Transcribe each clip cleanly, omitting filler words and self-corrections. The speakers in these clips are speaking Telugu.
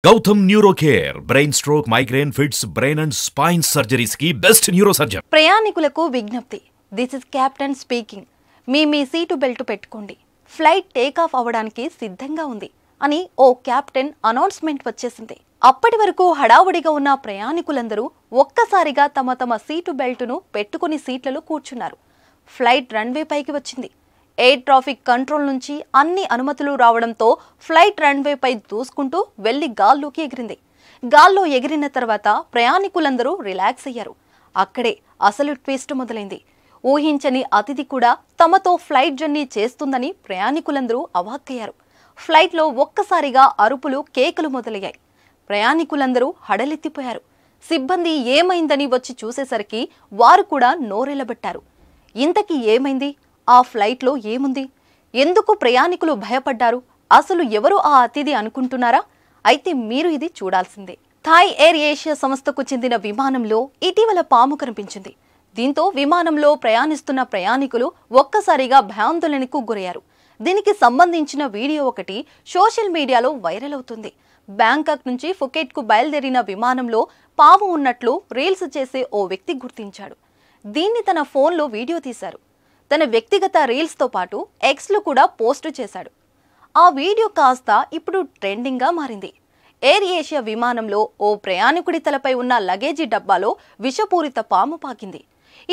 Gautam Neurocare, brain stroke, migraine, fits, brain and spine surgeries की best neurosurgeon. ప్రయాణికులకు విజ్ఞప్తి. This is captain speaking. Me seat belt పెట్టుకోండి. ఫ్లైట్ టేక్ ఆఫ్ అవ్వడానికి సిద్ధంగా ఉంది అని ఓ కెప్టెన్ అనౌన్స్మెంట్ వచ్చేసింది. అప్పటి వరకు హడావుడిగా ఉన్న ప్రయాణికులందరూ ఒక్కసారిగా తమ సీటు బెల్ట్ను పెట్టుకుని సీట్లలో కూర్చున్నారు. ఫ్లైట్ రన్వే పైకి వచ్చింది. ఎయిర్ ట్రాఫిక్ కంట్రోల్ నుంచి అన్ని అనుమతులు రావడంతో ఫ్లైట్ రన్వే పై దూసుకుంటూ వెళ్లి గాల్లోకి ఎగిరింది. గాల్లో ఎగిరిన తర్వాత ప్రయాణికులందరూ రిలాక్స్ అయ్యారు. అక్కడే అసలు ట్విస్ట్ మొదలైంది. ఊహించని అతిథి కూడా తమతో ఫ్లైట్ జర్నీ చేస్తుందని ప్రయాణికులందరూ అవాక్కయ్యారు. ఫ్లైట్లో ఒక్కసారిగా అరుపులు, కేకలు మొదలయ్యాయి. ప్రయాణికులందరూ హడలెత్తిపోయారు. సిబ్బంది ఏమైందని వచ్చి చూసేసరికి వారు కూడా నోరెళ్లబెట్టారు. ఇంతకీ ఏమైంది? ఆ ఫ్లైట్లో ఏముంది? ఎందుకు ప్రయాణికులు భయపడ్డారు? అసలు ఎవరు ఆ అతిథి అనుకుంటున్నారా? అయితే మీరు ఇది చూడాల్సిందే. థాయ్ ఎయిర్ ఏషియా సంస్థకు చెందిన విమానంలో ఇటీవల పాము కనిపించింది. దీంతో విమానంలో ప్రయాణిస్తున్న ప్రయాణికులు ఒక్కసారిగా భయాందోళనకు గురయ్యారు. దీనికి సంబంధించిన వీడియో ఒకటి సోషల్ మీడియాలో వైరల్ అవుతుంది. బ్యాంకాక్ నుంచి ఫుకెట్కు బయలుదేరిన విమానంలో పాము ఉన్నట్లు రీల్స్ చేసే ఓ వ్యక్తి గుర్తించాడు. దీన్ని తన ఫోన్లో వీడియో తీశారు. తన వ్యక్తిగత రీల్స్తో పాటు ఎక్స్లో కూడా పోస్టు చేశాడు. ఆ వీడియో కాస్త ఇప్పుడు ట్రెండింగ్గా మారింది. ఎయిర్ ఏషియా విమానంలో ఓ ప్రయాణికుడి తలపై ఉన్న లగేజీ డబ్బాలో విషపూరిత పాము పాకింది.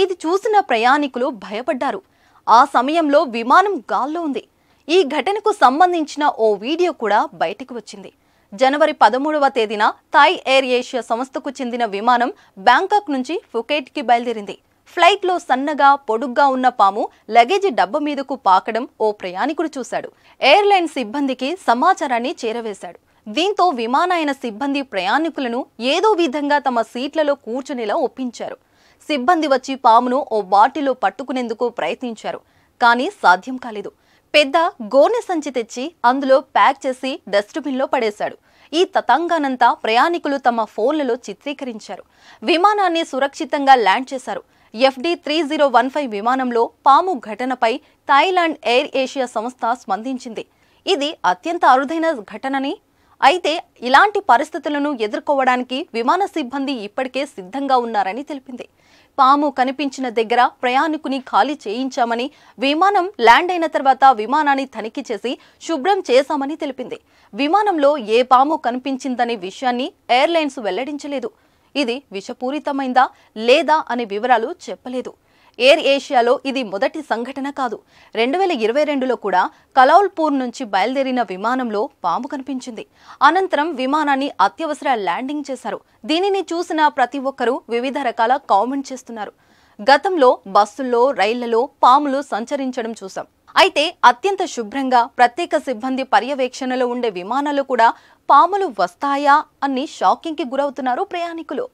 ఇది చూసిన ప్రయాణికులు భయపడ్డారు. ఆ సమయంలో విమానం గాల్లో ఉంది. ఈ ఘటనకు సంబంధించిన ఓ వీడియో కూడా బయటకు వచ్చింది. జనవరి 13వ తేదీన థాయ్ ఎయిర్ ఏషియా సంస్థకు చెందిన విమానం బ్యాంకాక్ నుంచి ఫుకెట్కి బయలుదేరింది. ఫ్లైట్లో సన్నగా పొడుగ్గా ఉన్న పాము లగేజీ డబ్బా మీదకు పాకడం ఓ ప్రయాణికుడు చూశాడు. ఎయిర్లైన్ సిబ్బందికి సమాచారాన్ని చేరవేశాడు. దీంతో విమానయాన సిబ్బంది ప్రయాణికులను ఏదో విధంగా తమ సీట్లలో కూర్చునేలా ఒప్పించారు. సిబ్బంది వచ్చి పామును ఓ బాటిల్లో పట్టుకునేందుకు ప్రయత్నించారు. కానీ సాధ్యం కాలేదు. పెద్ద గోనె సంచి తెచ్చి అందులో ప్యాక్ చేసి డస్ట్బిన్లో పడేశాడు. ఈ తతంగానంతా ప్రయాణికులు తమ ఫోన్లలో చిత్రీకరించారు. విమానాన్ని సురక్షితంగా ల్యాండ్ చేశారు. FD3015 విమానంలో పాము ఘటనపై థాయిలాండ్ ఎయిర్ ఏషియా సంస్థ స్పందించింది. ఇది అత్యంత అరుదైన ఘటనని, అయితే ఇలాంటి పరిస్థితులను ఎదుర్కోవడానికి విమాన సిబ్బంది ఇప్పటికే సిద్ధంగా ఉన్నారని తెలిపింది. పాము కనిపించిన దగ్గర ప్రయాణికుని ఖాళీ చేయించామని, విమానం ల్యాండ్ అయిన తర్వాత విమానాన్ని తనిఖీ చేసి శుభ్రం చేశామని తెలిపింది. విమానంలో ఏ పాము కనిపించిందనే విషయాన్ని ఎయిర్లైన్స్ వెల్లడించలేదు. ఇది విషపూరితమైందా లేదా అనే వివరాలు చెప్పలేదు. ఎయిర్ ఏషియాలో ఇది మొదటి సంఘటన కాదు. 2022లో కూడా కలౌల్పూర్ నుంచి బయలుదేరిన విమానంలో పాము కనిపించింది. అనంతరం విమానాన్ని అత్యవసర ల్యాండింగ్ చేశారు. దీనిని చూసిన ప్రతి ఒక్కరూ వివిధ రకాల కామెంట్ చేస్తున్నారు. గతంలో బస్సుల్లో, రైళ్లలో పాములు సంచరించడం చూసాం. అయితే అత్యంత శుభ్రంగా ప్రత్యేక సిబ్బంది పర్యవేక్షణలో ఉండే విమానాలు కూడా పాములు వస్తాయా అని షాకింగ్కి గురవుతున్నారు ప్రయాణికులు.